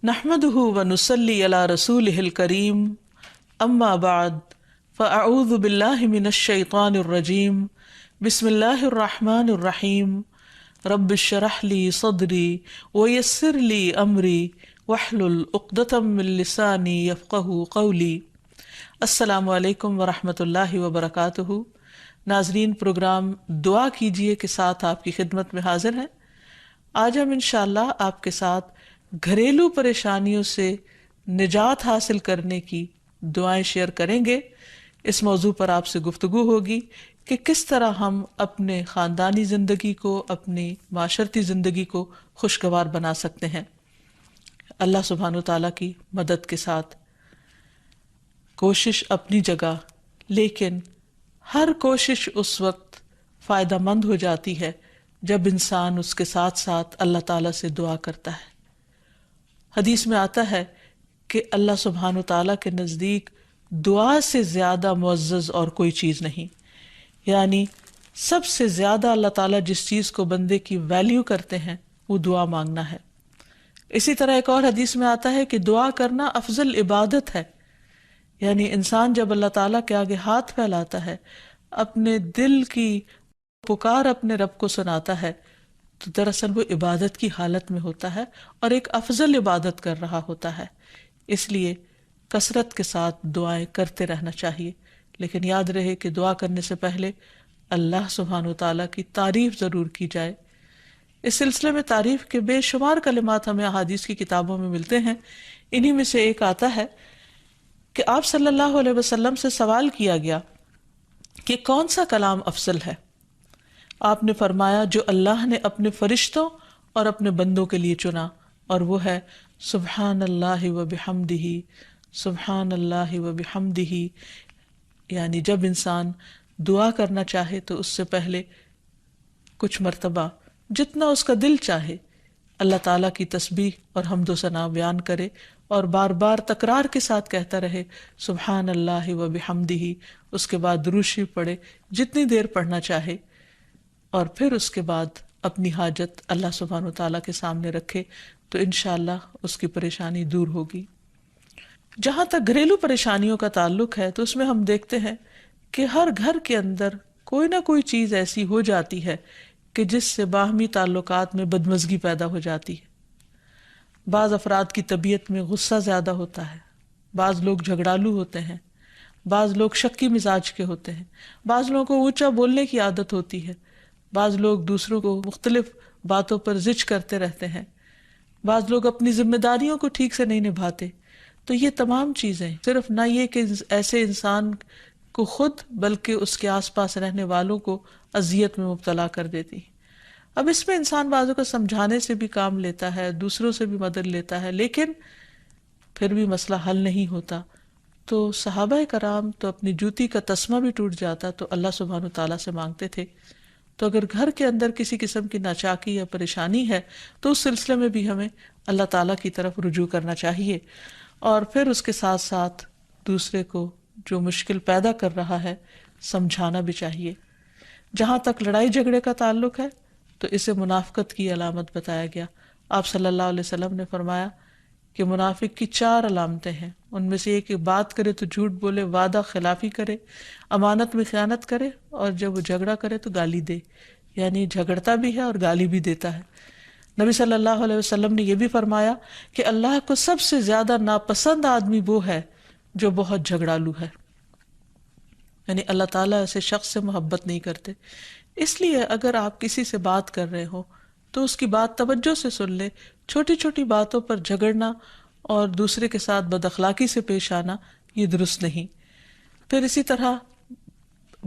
نحمده ونصلي على رسوله الكريم اما بعد فاعوذ بالله من الشيطان الرجيم بسم الله الرحمن الرحيم رب اشرح لي صدري ويسر لي امري واحلل عقدة من لساني يفقهوا قولي۔ السلام علیکم ورحمۃ اللہ وبرکاتہ۔ ناظرین، پروگرام دعا کیجئے کے ساتھ آپ کی خدمت میں حاضر ہیں۔ آج ہم انشاءاللہ آپ کے ساتھ گھریلو پریشانیوں سے نجات حاصل کرنے کی دعائیں شیئر کریں گے۔ اس موضوع پر آپ سے گفتگو ہوگی کہ کس طرح ہم اپنے خاندانی زندگی کو، اپنی معاشرتی زندگی کو خوشگوار بنا سکتے ہیں اللہ سبحانہ وتعالیٰ کی مدد کے ساتھ۔ کوشش اپنی جگہ، لیکن ہر کوشش اس وقت فائدہ مند ہو جاتی ہے جب انسان اس کے ساتھ ساتھ اللہ تعالیٰ سے دعا کرتا ہے۔ حدیث میں آتا ہے کہ اللہ سبحانہ وتعالیٰ کے نزدیک دعا سے زیادہ معزز اور کوئی چیز نہیں، یعنی سب سے زیادہ اللہ تعالیٰ جس چیز کو بندے کی ویلیو کرتے ہیں وہ دعا مانگنا ہے۔ اسی طرح ایک اور حدیث میں آتا ہے کہ دعا کرنا افضل عبادت ہے، یعنی انسان جب اللہ تعالیٰ کے آگے ہاتھ پھیلاتا ہے، اپنے دل کی پکار اپنے رب کو سناتا ہے، تو دراصل وہ عبادت کی حالت میں ہوتا ہے اور ایک افضل عبادت کر رہا ہوتا ہے۔ اس لیے کثرت کے ساتھ دعائیں کرتے رہنا چاہیے، لیکن یاد رہے کہ دعا کرنے سے پہلے اللہ سبحانہ وتعالیٰ کی تعریف ضرور کی جائے۔ اس سلسلے میں تعریف کے بے شمار کلمات ہمیں احادیث کی کتابوں میں ملتے ہیں۔ انہی میں سے ایک آتا ہے کہ آپ صلی اللہ علیہ وسلم سے سوال کیا گیا کہ کون سا کلام افضل ہے؟ آپ نے فرمایا جو اللہ نے اپنے فرشتوں اور اپنے بندوں کے لیے چنا، اور وہ ہے سبحان اللہ و بحمدہ، سبحان اللہ و بحمدہ۔ یعنی جب انسان دعا کرنا چاہے تو اس سے پہلے کچھ مرتبہ جتنا اس کا دل چاہے اللہ تعالیٰ کی تسبیح اور حمد و ثنا بیان کرے، اور بار بار تکرار کے ساتھ کہتا رہے سبحان اللہ و بحمدہ۔ اس کے بعد درود شریف پڑھے جتنی دیر پڑھنا چاہے، اور پھر اس کے بعد اپنی حاجت اللہ سبحانہ وتعالیٰ کے سامنے رکھے تو انشاءاللہ اس کی پریشانی دور ہوگی۔ جہاں تک گھریلو پریشانیوں کا تعلق ہے تو اس میں ہم دیکھتے ہیں کہ ہر گھر کے اندر کوئی نہ کوئی چیز ایسی ہو جاتی ہے کہ جس سے باہمی تعلقات میں بدمزگی پیدا ہو جاتی ہے۔ بعض افراد کی طبیعت میں غصہ زیادہ ہوتا ہے، بعض لوگ جھگڑالو ہوتے ہیں، بعض لوگ شکی مزاج کے ہوتے ہیں، بعض لوگوں کو اونچا بولنے کی عادت ہوتی ہے، بعض لوگ دوسروں کو مختلف باتوں پر زج کرتے رہتے ہیں، بعض لوگ اپنی ذمہ داریوں کو ٹھیک سے نہیں نبھاتے۔ تو یہ تمام چیزیں صرف نہ یہ کہ ایسے انسان کو خود بلکہ اس کے آس پاس رہنے والوں کو اذیت میں مبتلا کر دیتی۔ اب اس میں انسان بعضوں کو سمجھانے سے بھی کام لیتا ہے، دوسروں سے بھی مدد لیتا ہے، لیکن پھر بھی مسئلہ حل نہیں ہوتا۔ تو صحابہ کرام تو اپنی جوتی کا تسمہ بھی ٹوٹ جاتا تو اللہ سبحانہ وتعالیٰ سے مانگتے تھے۔ تو اگر گھر کے اندر کسی قسم کی ناچاکی یا پریشانی ہے تو اس سلسلے میں بھی ہمیں اللہ تعالیٰ کی طرف رجوع کرنا چاہیے، اور پھر اس کے ساتھ ساتھ دوسرے کو جو مشکل پیدا کر رہا ہے سمجھانا بھی چاہیے۔ جہاں تک لڑائی جھگڑے کا تعلق ہے تو اسے منافقت کی علامت بتایا گیا۔ آپ صلی اللہ علیہ وسلم نے فرمایا کہ منافق کی 4 علامتیں ہیں، ان میں سے ایک کہ بات کرے تو جھوٹ بولے، وعدہ خلافی کرے، امانت میں خیانت کرے، اور جب وہ جھگڑا کرے تو گالی دے، یعنی جھگڑتا بھی ہے اور گالی بھی دیتا ہے۔ نبی صلی اللہ علیہ وسلم نے یہ بھی فرمایا کہ اللہ کو سب سے زیادہ ناپسند آدمی وہ ہے جو بہت جھگڑالو ہے، یعنی اللہ تعالیٰ ایسے شخص سے محبت نہیں کرتے۔ اس لیے اگر آپ کسی سے بات کر رہے ہو تو اس کی بات توجہ سے سن لے۔ چھوٹی چھوٹی باتوں پر جھگڑنا اور دوسرے کے ساتھ بد اخلاقی سے پیش آنا یہ درست نہیں۔ پھر اسی طرح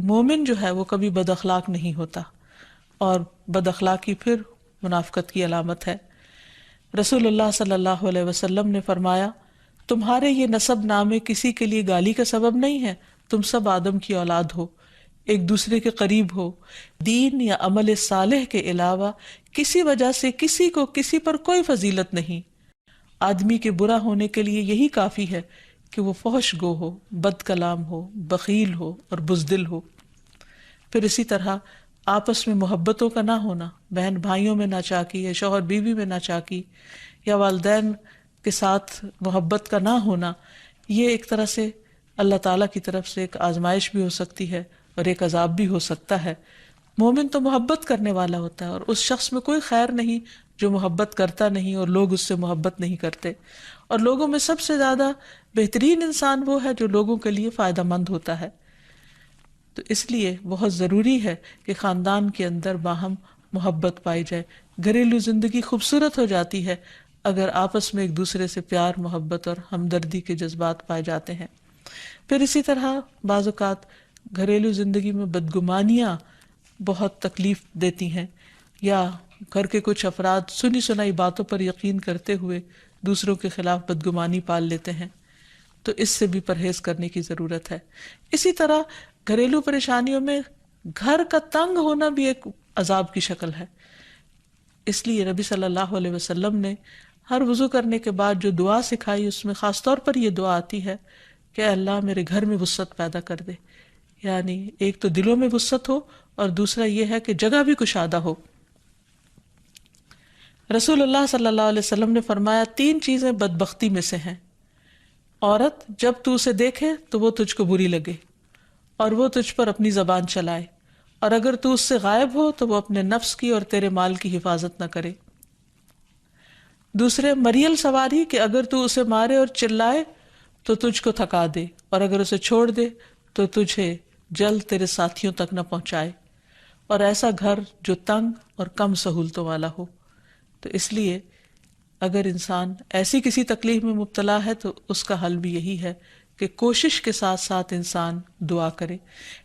مومن جو ہے وہ کبھی بد اخلاق نہیں ہوتا، اور بد اخلاقی پھر منافقت کی علامت ہے۔ رسول اللہ صلی اللہ علیہ وسلم نے فرمایا تمہارے یہ نسب نامے کسی کے لیے گالی کا سبب نہیں ہے، تم سب آدم کی اولاد ہو، ایک دوسرے کے قریب ہو، دین یا عمل صالح کے علاوہ کسی وجہ سے کسی کو کسی پر کوئی فضیلت نہیں۔ آدمی کے برا ہونے کے لیے یہی کافی ہے کہ وہ فحش گو ہو، بد کلام ہو، بخیل ہو اور بزدل ہو۔ پھر اسی طرح آپس میں محبتوں کا نہ ہونا، بہن بھائیوں میں ناچاکی یا شوہر بیوی میں ناچاکی، یا والدین کے ساتھ محبت کا نہ ہونا، یہ ایک طرح سے اللہ تعالیٰ کی طرف سے ایک آزمائش بھی ہو سکتی ہے اور ایک عذاب بھی ہو سکتا ہے۔ مومن تو محبت کرنے والا ہوتا ہے، اور اس شخص میں کوئی خیر نہیں جو محبت کرتا نہیں اور لوگ اس سے محبت نہیں کرتے، اور لوگوں میں سب سے زیادہ بہترین انسان وہ ہے جو لوگوں کے لیے فائدہ مند ہوتا ہے۔ تو اس لیے بہت ضروری ہے کہ خاندان کے اندر باہم محبت پائی جائے۔ گھریلو زندگی خوبصورت ہو جاتی ہے اگر آپس میں ایک دوسرے سے پیار، محبت اور ہمدردی کے جذبات پائے جاتے ہیں۔ پھر اسی طرح بعض اوقات گھریلو زندگی میں بدگمانیاں بہت تکلیف دیتی ہیں، یا گھر کے کچھ افراد سنی سنائی باتوں پر یقین کرتے ہوئے دوسروں کے خلاف بدگمانی پال لیتے ہیں، تو اس سے بھی پرہیز کرنے کی ضرورت ہے۔ اسی طرح گھریلو پریشانیوں میں گھر کا تنگ ہونا بھی ایک عذاب کی شکل ہے۔ اس لیے نبی صلی اللہ علیہ وسلم نے ہر وضو کرنے کے بعد جو دعا سکھائی، اس میں خاص طور پر یہ دعا آتی ہے کہ اے اللہ میرے گھر میں وسعت پیدا کر دے، یعنی ایک تو دلوں میں وسعت ہو، اور دوسرا یہ ہے کہ جگہ بھی کشادہ ہو۔ رسول اللہ صلی اللہ علیہ وسلم نے فرمایا 3 چیزیں بدبختی میں سے ہیں۔ عورت جب تو اسے دیکھے تو وہ تجھ کو بری لگے اور وہ تجھ پر اپنی زبان چلائے، اور اگر تو اس سے غائب ہو تو وہ اپنے نفس کی اور تیرے مال کی حفاظت نہ کرے۔ دوسرے، مریل سواری کہ اگر تو اسے مارے اور چلائے تو تجھ کو تھکا دے، اور اگر اسے چھوڑ دے تو تجھے جلد تیرے ساتھیوں تک نہ پہنچائے، اور ایسا گھر جو تنگ اور کم سہولتوں والا ہو۔ تو اس لیے اگر انسان ایسی کسی تکلیف میں مبتلا ہے تو اس کا حل بھی یہی ہے کہ کوشش کے ساتھ ساتھ انسان دعا کرے۔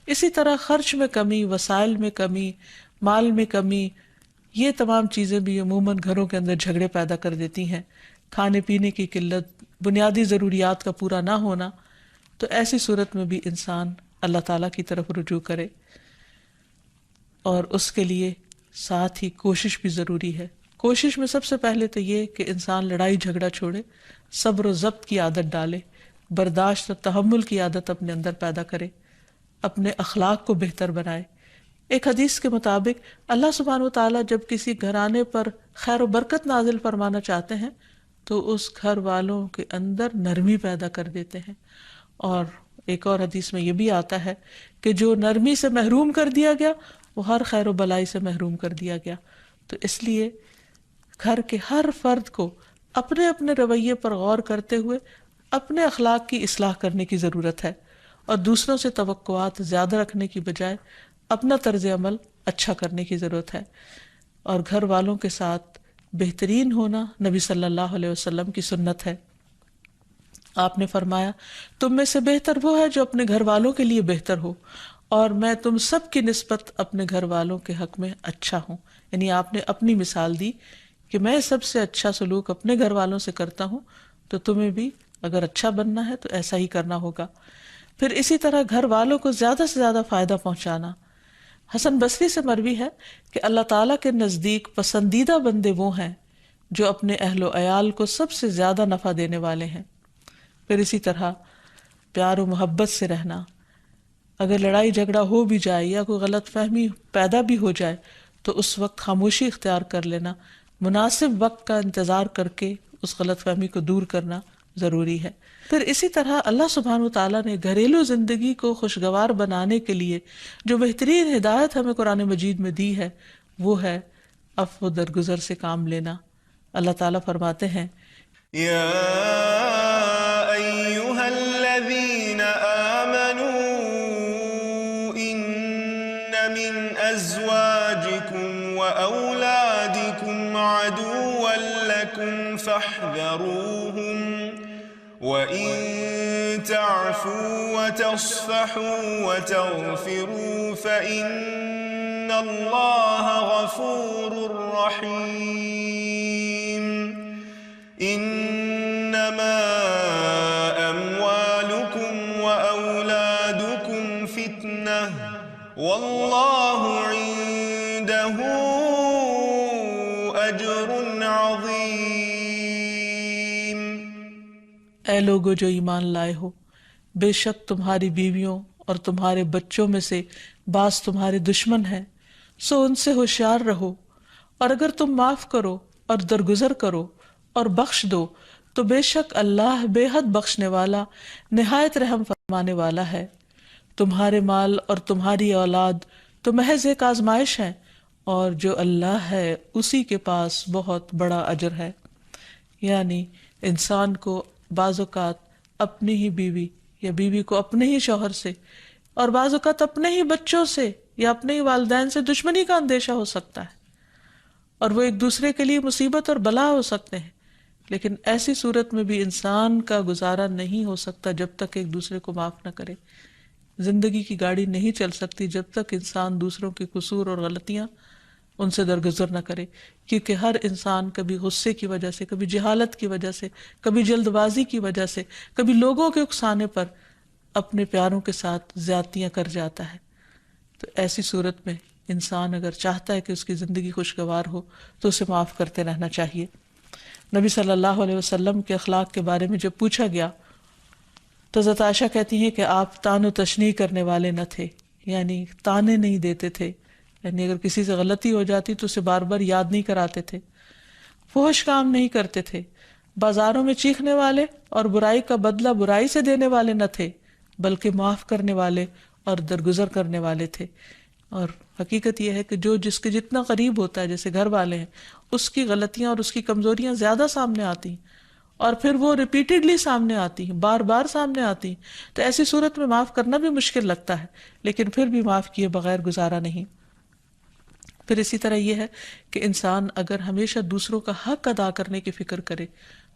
اسی طرح خرچ میں کمی، وسائل میں کمی، مال میں کمی، یہ تمام چیزیں بھی عموماً گھروں کے اندر جھگڑے پیدا کر دیتی ہیں۔ کھانے پینے کی قلت، بنیادی ضروریات کا پورا نہ ہونا، تو ایسی صورت میں بھی انسان اللہ تعالیٰ کی طرف رجوع کرے، اور اس کے لیے ساتھ ہی کوشش بھی ضروری ہے۔ کوشش میں سب سے پہلے تو یہ کہ انسان لڑائی جھگڑا چھوڑے، صبر و ضبط کی عادت ڈالے، برداشت اور تحمل کی عادت اپنے اندر پیدا کرے، اپنے اخلاق کو بہتر بنائے۔ ایک حدیث کے مطابق اللہ سبحانہ وتعالیٰ جب کسی گھرانے پر خیر و برکت نازل فرمانا چاہتے ہیں تو اس گھر والوں کے اندر نرمی پیدا کر دیتے ہیں، اور ایک اور حدیث میں یہ بھی آتا ہے کہ جو نرمی سے محروم کر دیا گیا وہ ہر خیر و بلائی سے محروم کر دیا گیا۔ تو اس لیے گھر کے ہر فرد کو اپنے اپنے رویے پر غور کرتے ہوئے اپنے اخلاق کی اصلاح کرنے کی ضرورت ہے، اور دوسروں سے توقعات زیادہ رکھنے کی بجائے اپنا طرز عمل اچھا کرنے کی ضرورت ہے۔ اور گھر والوں کے ساتھ بہترین ہونا نبی صلی اللہ علیہ وسلم کی سنت ہے۔ آپ نے فرمایا تم میں سے بہتر وہ ہے جو اپنے گھر والوں کے لیے بہتر ہو، اور میں تم سب کی نسبت اپنے گھر والوں کے حق میں اچھا ہوں۔ یعنی آپ نے اپنی مثال دی کہ میں سب سے اچھا سلوک اپنے گھر والوں سے کرتا ہوں، تو تمہیں بھی اگر اچھا بننا ہے تو ایسا ہی کرنا ہوگا۔ پھر اسی طرح گھر والوں کو زیادہ سے زیادہ فائدہ پہنچانا۔ حسن بصری سے مروی ہے کہ اللہ تعالیٰ کے نزدیک پسندیدہ بندے وہ ہیں جو اپنے اہل و عیال کو سب سے زیادہ نفع دینے والے ہیں۔ پھر اسی طرح پیار و محبت سے رہنا۔ اگر لڑائی جھگڑا ہو بھی جائے یا کوئی غلط فہمی پیدا بھی ہو جائے تو اس وقت خاموشی اختیار کر لینا، مناسب وقت کا انتظار کر کے اس غلط فہمی کو دور کرنا ضروری ہے۔ پھر اسی طرح اللہ سبحانہ وتعالیٰ نے گھریلو زندگی کو خوشگوار بنانے کے لیے جو بہترین ہدایت ہمیں قرآن مجید میں دی ہے وہ ہے عفو و درگزر سے کام لینا۔ اللہ تعالیٰ فرماتے ہیں یا ایہا الذین آمنوا ان من ازواجکم و اولادکم عدوا لکم فاحذروہم وَإِن تَعْفُوا وَتَصْفَحُوا وَتَغْفِرُوا فَإِنَّ اللَّهَ غَفُورٌ رَّحِيمٌ إِنَّمَا أَمْوَالُكُمْ وَأَوْلَادُكُمْ فِتْنَةٌ وَاللَّهُ عِندَهُ أَجْرٌ عَظِيمٌ۔ اے لوگو جو ایمان لائے ہو، بے شک تمہاری بیویوں اور تمہارے بچوں میں سے بعض تمہارے دشمن ہیں، سو ان سے ہوشیار رہو، اور اگر تم معاف کرو اور درگزر کرو اور بخش دو تو بے شک اللہ بے حد بخشنے والا نہایت رحم فرمانے والا ہے۔ تمہارے مال اور تمہاری اولاد تو محض ایک آزمائش ہے، اور جو اللہ ہے اسی کے پاس بہت بڑا اجر ہے۔ یعنی انسان کو بعض اوقات اپنی ہی بیوی یا بیوی کو اپنے ہی شوہر سے، اور بعض اوقات اپنے ہی بچوں سے یا اپنے ہی والدین سے دشمنی کا اندیشہ ہو سکتا ہے، اور وہ ایک دوسرے کے لیے مصیبت اور بلا ہو سکتے ہیں، لیکن ایسی صورت میں بھی انسان کا گزارا نہیں ہو سکتا جب تک ایک دوسرے کو معاف نہ کرے۔ زندگی کی گاڑی نہیں چل سکتی جب تک انسان دوسروں کے قصور اور غلطیاں ان سے درگزر نہ کرے، کیونکہ ہر انسان کبھی غصے کی وجہ سے، کبھی جہالت کی وجہ سے، کبھی جلد بازی کی وجہ سے، کبھی لوگوں کے اکسانے پر اپنے پیاروں کے ساتھ زیادتیاں کر جاتا ہے۔ تو ایسی صورت میں انسان اگر چاہتا ہے کہ اس کی زندگی خوشگوار ہو تو اسے معاف کرتے رہنا چاہیے۔ نبی صلی اللہ علیہ وسلم کے اخلاق کے بارے میں جب پوچھا گیا تو حضرت عائشہ کہتی ہیں کہ آپ طعن و تشنیع کرنے والے نہ تھے، یعنی طعنے نہیں دیتے تھے، یعنی اگر کسی سے غلطی ہو جاتی تو اسے بار بار یاد نہیں کراتے تھے، فحش کام نہیں کرتے تھے، بازاروں میں چیخنے والے اور برائی کا بدلہ برائی سے دینے والے نہ تھے، بلکہ معاف کرنے والے اور درگزر کرنے والے تھے۔ اور حقیقت یہ ہے کہ جو جس کے جتنا قریب ہوتا ہے، جیسے گھر والے ہیں، اس کی غلطیاں اور اس کی کمزوریاں زیادہ سامنے آتی ہیں، اور پھر وہ ریپیٹڈلی سامنے آتی ہیں، بار بار سامنے آتی ہیں، تو ایسی صورت میں معاف کرنا بھی مشکل لگتا ہے، لیکن پھر بھی معاف کیے بغیر گزارا نہیں۔ پھر اسی طرح یہ ہے کہ انسان اگر ہمیشہ دوسروں کا حق ادا کرنے کی فکر کرے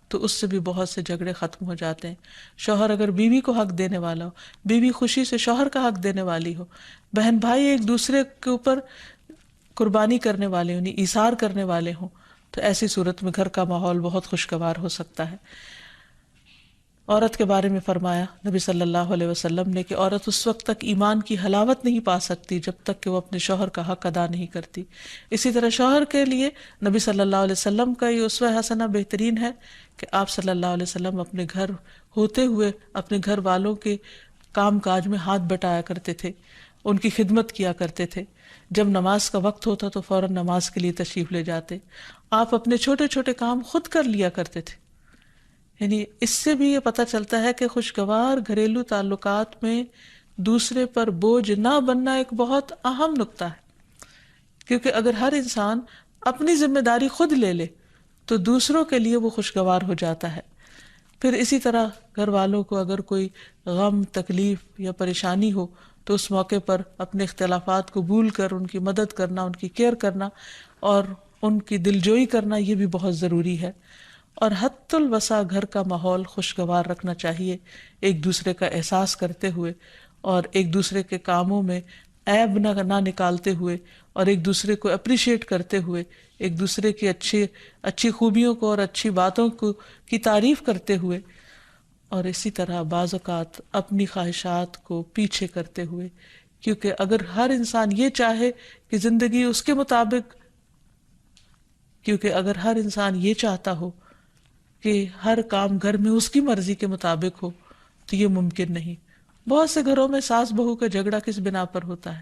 تو اس سے بھی بہت سے جھگڑے ختم ہو جاتے ہیں۔ شوہر اگر بیوی کو حق دینے والا ہو، بیوی خوشی سے شوہر کا حق دینے والی ہو، بہن بھائی ایک دوسرے کے اوپر قربانی کرنے والے ہوں، یعنی ایثار کرنے والے ہوں، تو ایسی صورت میں گھر کا ماحول بہت خوشگوار ہو سکتا ہے۔ عورت کے بارے میں فرمایا نبی صلی اللہ علیہ وسلم نے کہ عورت اس وقت تک ایمان کی حلاوت نہیں پا سکتی جب تک کہ وہ اپنے شوہر کا حق ادا نہیں کرتی۔ اسی طرح شوہر کے لیے نبی صلی اللہ علیہ وسلم کا یہ اسوہ حسنہ بہترین ہے کہ آپ صلی اللہ علیہ وسلم اپنے گھر ہوتے ہوئے اپنے گھر والوں کے کام کاج میں ہاتھ بٹایا کرتے تھے، ان کی خدمت کیا کرتے تھے۔ جب نماز کا وقت ہوتا تو فوراً نماز کے لیے تشریف لے جاتے۔ آپ اپنے چھوٹے چھوٹے کام خود کر لیا کرتے تھے۔ یعنی اس سے بھی یہ پتہ چلتا ہے کہ خوشگوار گھریلو تعلقات میں دوسرے پر بوجھ نہ بننا ایک بہت اہم نکتہ ہے، کیونکہ اگر ہر انسان اپنی ذمہ داری خود لے لے تو دوسروں کے لیے وہ خوشگوار ہو جاتا ہے۔ پھر اسی طرح گھر والوں کو اگر کوئی غم، تکلیف یا پریشانی ہو تو اس موقع پر اپنے اختلافات کو بھول کر ان کی مدد کرنا، ان کی کیئر کرنا اور ان کی دلجوئی کرنا، یہ بھی بہت ضروری ہے۔ اور حد الوسع گھر کا ماحول خوشگوار رکھنا چاہیے، ایک دوسرے کا احساس کرتے ہوئے اور ایک دوسرے کے کاموں میں عیب نہ نکالتے ہوئے اور ایک دوسرے کو اپریشیٹ کرتے ہوئے، ایک دوسرے کی اچھی خوبیوں کو اور اچھی باتوں کی تعریف کرتے ہوئے، اور اسی طرح بعض اوقات اپنی خواہشات کو پیچھے کرتے ہوئے، کیونکہ اگر ہر انسان یہ چاہے کہ زندگی اس کے مطابق، کیونکہ اگر ہر انسان یہ چاہتا ہو کہ ہر کام گھر میں اس کی مرضی کے مطابق ہو تو یہ ممکن نہیں۔ بہت سے گھروں میں ساس بہو کا جھگڑا کس بنا پر ہوتا ہے،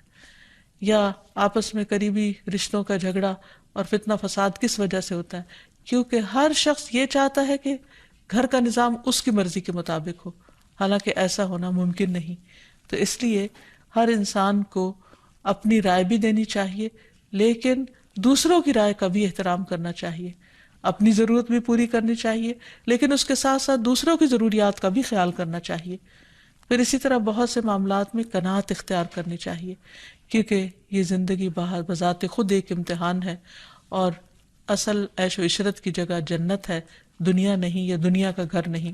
یا آپس میں قریبی رشتوں کا جھگڑا اور فتنہ فساد کس وجہ سے ہوتا ہے؟ کیونکہ ہر شخص یہ چاہتا ہے کہ گھر کا نظام اس کی مرضی کے مطابق ہو، حالانکہ ایسا ہونا ممکن نہیں۔ تو اس لیے ہر انسان کو اپنی رائے بھی دینی چاہیے، لیکن دوسروں کی رائے کا بھی احترام کرنا چاہیے، اپنی ضرورت بھی پوری کرنی چاہیے، لیکن اس کے ساتھ ساتھ دوسروں کی ضروریات کا بھی خیال کرنا چاہیے۔ پھر اسی طرح بہت سے معاملات میں قناعت اختیار کرنی چاہیے، کیونکہ یہ زندگی بذات خود ایک امتحان ہے، اور اصل عیش و عشرت کی جگہ جنت ہے، دنیا نہیں، یا دنیا کا گھر نہیں۔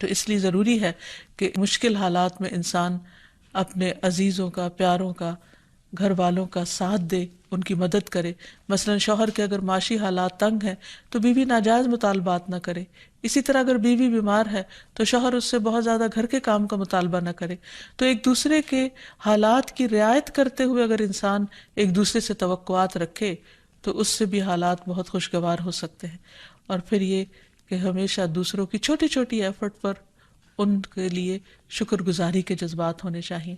تو اس لیے ضروری ہے کہ مشکل حالات میں انسان اپنے عزیزوں کا، پیاروں کا، گھر والوں کا ساتھ دے، ان کی مدد کرے۔ مثلا شوہر کے اگر معاشی حالات تنگ ہیں تو بیوی ناجائز مطالبات نہ کرے، اسی طرح اگر بیوی بیمار ہے تو شوہر اس سے بہت زیادہ گھر کے کام کا مطالبہ نہ کرے۔ تو ایک دوسرے کے حالات کی رعایت کرتے ہوئے اگر انسان ایک دوسرے سے توقعات رکھے تو اس سے بھی حالات بہت خوشگوار ہو سکتے ہیں۔ اور پھر یہ کہ ہمیشہ دوسروں کی چھوٹی چھوٹی ایفرٹ پر ان کے لیے شکر گزاری کے جذبات ہونے چاہیے۔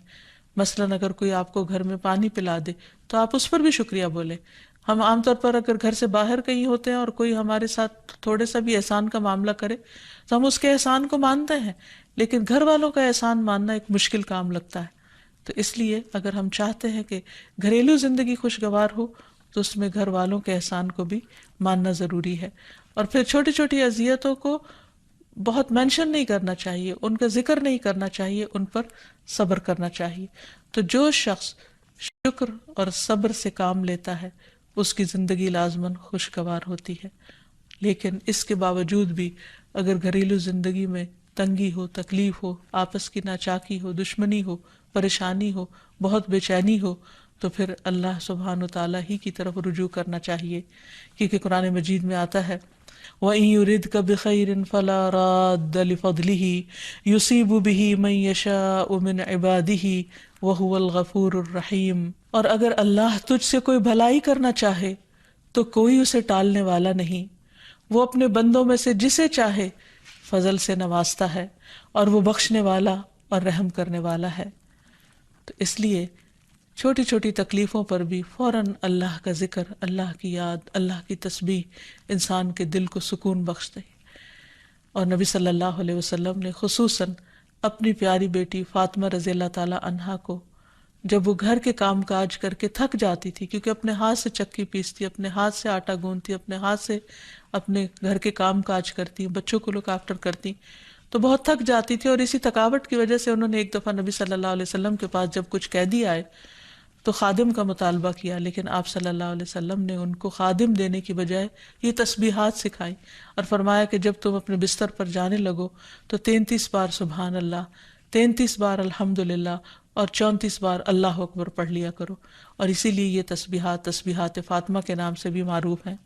مثلاً اگر کوئی آپ کو گھر میں پانی پلا دے تو آپ اس پر بھی شکریہ بولیں، ہم عام طور پر اگر گھر سے باہر کہیں ہوتے ہیں اور کوئی ہمارے ساتھ تھوڑے سا بھی احسان کا معاملہ کرے تو ہم اس کے احسان کو مانتے ہیں، لیکن گھر والوں کا احسان ماننا ایک مشکل کام لگتا ہے. تو اس لیے اگر ہم چاہتے ہیں کہ گھریلو زندگی خوشگوار ہو تو اس میں گھر والوں کے احسان کو بھی ماننا ضروری ہے. اور پھر چھوٹی چھوٹی اذیتوں کو بہت مینشن نہیں کرنا چاہیے، ان کا ذکر نہیں کرنا چاہیے، ان پر صبر کرنا چاہیے. تو جو شخص شکر اور صبر سے کام لیتا ہے اس کی زندگی لازماً خوشگوار ہوتی ہے. لیکن اس کے باوجود بھی اگر گھریلو زندگی میں تنگی ہو، تکلیف ہو، آپس کی ناچاکی ہو، دشمنی ہو، پریشانی ہو، بہت بے چینی ہو، تو پھر اللہ سبحانہ وتعالیٰ ہی کی طرف رجوع کرنا چاہیے. کیونکہ قرآن مجید میں آتا ہے وَإِن يُرِدْكَ بِخَيْرٍ فَلَا رَادَّ لِفَضْلِهِ يُصِيبُ بِهِ مَن يَشَاءُ مِنْ عِبَادِهِ وَهُوَ الْغَفُورُ الرَّحِيمُ. اور اگر اللہ تجھ سے کوئی بھلائی کرنا چاہے تو کوئی اسے ٹالنے والا نہیں، وہ اپنے بندوں میں سے جسے چاہے فضل سے نوازتا ہے اور وہ بخشنے والا اور رحم کرنے والا ہے. تو اس لیے چھوٹی چھوٹی تکلیفوں پر بھی فوراً اللہ کا ذکر، اللہ کی یاد، اللہ کی تسبیح انسان کے دل کو سکون بخش دے. اور نبی صلی اللہ علیہ وسلم نے خصوصاً اپنی پیاری بیٹی فاطمہ رضی اللہ تعالی عنہا کو جب وہ گھر کے کام کاج کر کے تھک جاتی تھی، کیونکہ اپنے ہاتھ سے چکی پیستی، اپنے ہاتھ سے آٹا گوندتی، اپنے ہاتھ سے اپنے گھر کے کام کاج کرتی، بچوں کو لک آفٹر کرتی، تو بہت تھک جاتی تھی. اور اسی تھکاوٹ کی وجہ سے انہوں نے ایک دفعہ نبی صلی اللہ علیہ وسلم کے پاس جب کچھ قیدی آئے تو خادم کا مطالبہ کیا، لیکن آپ صلی اللہ علیہ وسلم نے ان کو خادم دینے کی بجائے یہ تسبیحات سکھائی اور فرمایا کہ جب تم اپنے بستر پر جانے لگو تو 33 بار سبحان اللہ، 33 بار الحمدللہ اور 34 بار اللہ اکبر پڑھ لیا کرو. اور اسی لیے یہ تسبیحات فاطمہ کے نام سے بھی معروف ہیں.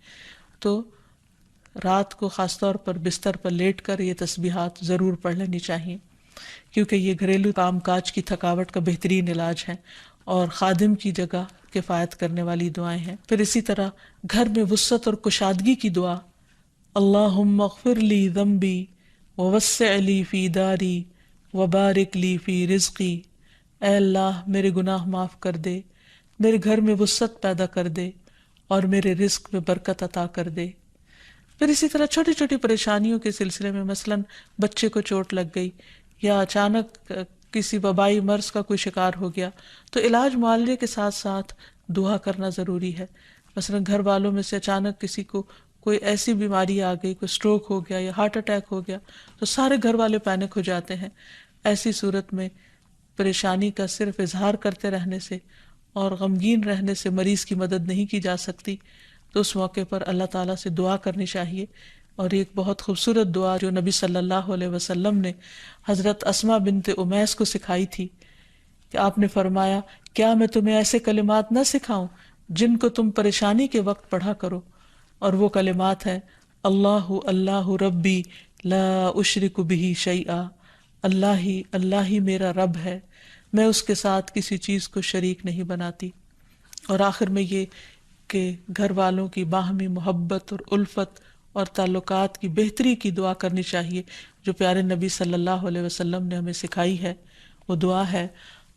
تو رات کو خاص طور پر بستر پر لیٹ کر یہ تسبیحات ضرور پڑھ لینی چاہیے، کیونکہ یہ گھریلو کام کاج کی تھکاوٹ کا بہترین علاج ہے اور خادم کی جگہ کفایت کرنے والی دعائیں ہیں. پھر اسی طرح گھر میں وسعت اور کشادگی کی دعا، اللہم اغفر لی ذنبی ووسع لی فی داری وبارک لی فی رزقی. اے اللہ میرے گناہ معاف کر دے، میرے گھر میں وسعت پیدا کر دے اور میرے رزق میں برکت عطا کر دے. پھر اسی طرح چھوٹی چھوٹی پریشانیوں کے سلسلے میں مثلاً بچے کو چوٹ لگ گئی یا اچانک کسی وبائی مرض کا کوئی شکار ہو گیا تو علاج معالجے کے ساتھ ساتھ دعا کرنا ضروری ہے. مثلا گھر والوں میں سے اچانک کسی کو کوئی ایسی بیماری آ گئی، کوئی سٹروک ہو گیا یا ہارٹ اٹیک ہو گیا تو سارے گھر والے پینک ہو جاتے ہیں. ایسی صورت میں پریشانی کا صرف اظہار کرتے رہنے سے اور غمگین رہنے سے مریض کی مدد نہیں کی جا سکتی. تو اس موقع پر اللہ تعالیٰ سے دعا کرنی چاہیے. اور ایک بہت خوبصورت دعا جو نبی صلی اللہ علیہ وسلم نے حضرت اسماء بنت امیس کو سکھائی تھی کہ آپ نے فرمایا کیا میں تمہیں ایسے کلمات نہ سکھاؤں جن کو تم پریشانی کے وقت پڑھا کرو. اور وہ کلمات ہیں اللہ اللہ ربی لا اشرک بہ شیئا، اللہ ہی میرا رب ہے، میں اس کے ساتھ کسی چیز کو شریک نہیں بناتی. اور آخر میں یہ کہ گھر والوں کی باہمی محبت اور الفت اور تعلقات کی بہتری کی دعا کرنی چاہیے جو پیارے نبی صلی اللہ علیہ وسلم نے ہمیں سکھائی ہے. وہ دعا ہے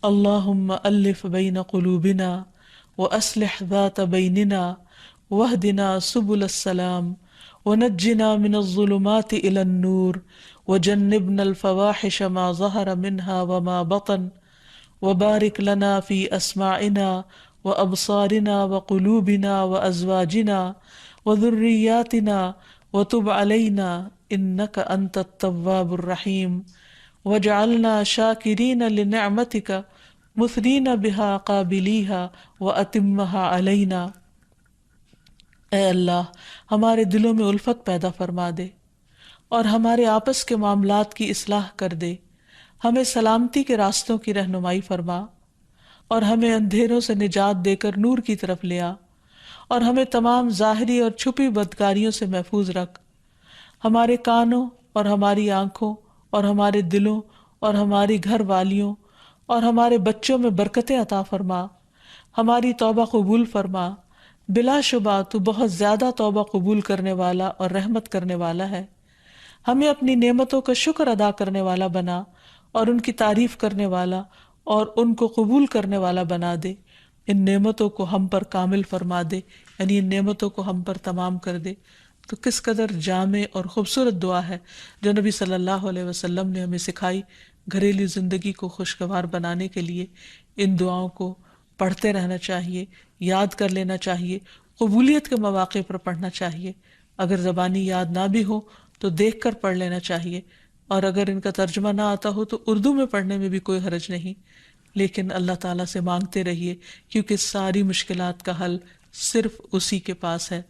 اللہم الف بین قلوبنا واصلح ذات بیننا واہدنا سبل السلام ونجنا من الظلمات الى النور وجنبنا الفواحش ما ظہر منها وما بطن وبارک لنا فی اسماعنا وابصارنا وقلوبنا وازواجنا وذریاتنا وتب علینا انک انت التواب الرحیم وجعلنا شاکرین لنعمتک مثنین بہا قابلیہا واتمہا علینا. اے اللہ ہمارے دلوں میں الفت پیدا فرما دے اور ہمارے آپس کے معاملات کی اصلاح کر دے. ہمیں سلامتی کے راستوں کی رہنمائی فرما اور ہمیں اندھیروں سے نجات دے کر نور کی طرف لے آ اور ہمیں تمام ظاہری اور چھپی بدکاریوں سے محفوظ رکھ. ہمارے کانوں اور ہماری آنکھوں اور ہمارے دلوں اور ہماری گھر والیوں اور ہمارے بچوں میں برکتیں عطا فرما. ہماری توبہ قبول فرما، بلا شبہ تو بہت زیادہ توبہ قبول کرنے والا اور رحمت کرنے والا ہے. ہمیں اپنی نعمتوں کا شکر ادا کرنے والا بنا اور ان کی تعریف کرنے والا اور ان کو قبول کرنے والا بنا دے. ان نعمتوں کو ہم پر کامل فرما دے، یعنی ان نعمتوں کو ہم پر تمام کر دے. تو کس قدر جامع اور خوبصورت دعا ہے جو نبی صلی اللہ علیہ وسلم نے ہمیں سکھائی. گھریلو زندگی کو خوشگوار بنانے کے لیے ان دعاؤں کو پڑھتے رہنا چاہیے، یاد کر لینا چاہیے، قبولیت کے مواقع پر پڑھنا چاہیے. اگر زبانی یاد نہ بھی ہو تو دیکھ کر پڑھ لینا چاہیے، اور اگر ان کا ترجمہ نہ آتا ہو تو اردو میں پڑھنے میں بھی کوئی حرج نہیں. لیکن اللہ تعالیٰ سے مانگتے رہیے، کیونکہ ساری مشکلات کا حل صرف اسی کے پاس ہے.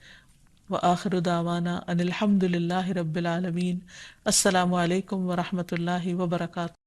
وآخر دعوانا ان الحمد للہ رب العالمین. السلام علیکم ورحمۃ اللہ وبرکاتہ.